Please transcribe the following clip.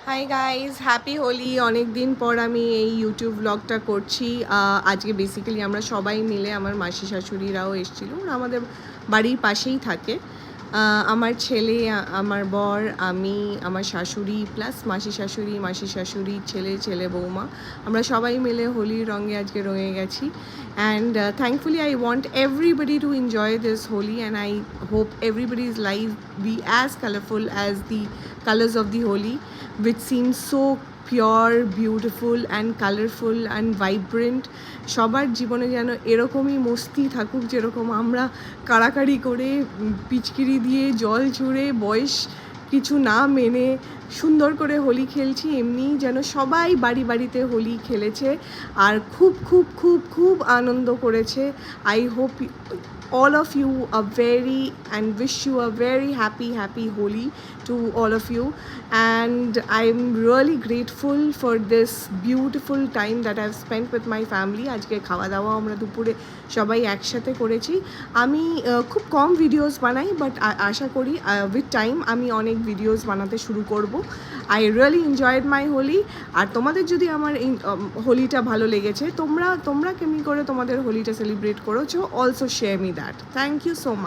Hi guys, happy Holi. অনেক দিন পর আমি এই ইউটিউব ব্লগটা করছি। আজকে বেসিক্যালি আমরা সবাই মিলে, আমার মাসি শাশুড়িরাও এসেছিল, ওরা আমাদের বাড়ির পাশেই থাকে। আমার ছেলে, আমার বর, আমি, আমার শাশুড়ি প্লাস মাসি শাশুড়ি ছেলে বৌমা, আমরা সবাই মিলে হোলির রঙে আজকে রঙে গেছি। And thankfully I want everybody to enjoy this Holi, and I hope everybody's life be as colorful as the colors of the Holi, which seems so pure, beautiful and colorful and vibrant. সবার জীবনে যেন এরকমই মস্তি থাকুক, যেরকম আমরা কাড়াকাড়ি করে পিচকিরি দিয়ে জল ছুঁড়ে বয়স কিছু না মেনে সুন্দর করে হোলি খেলছি, এমনি যেন সবাই বাড়ি বাড়িতে হোলি খেলেছে আর খুব খুব খুব খুব আনন্দ করেছে। I hope all of you are very and wish you a very happy Holi to all of you, and I'm really grateful for this beautiful time that I've spent with my family. আজকে খাওয়া দাওয়া আমরা দুপুরে সবাই একসাথে করেছি। আমি খুব কম ভিডিওস বানাই, বাট আশা করি উইথ টাইম আমি অনেক ভিডিওস বানাতে শুরু করব। I really enjoyed my Holi. আর তোমাদের যদি আমার এই হোলিটা ভালো লেগেছে, তোমরা কেমনি করে তোমাদের হোলিটা সেলিব্রেট করেছো, also share me that. Thank you so much.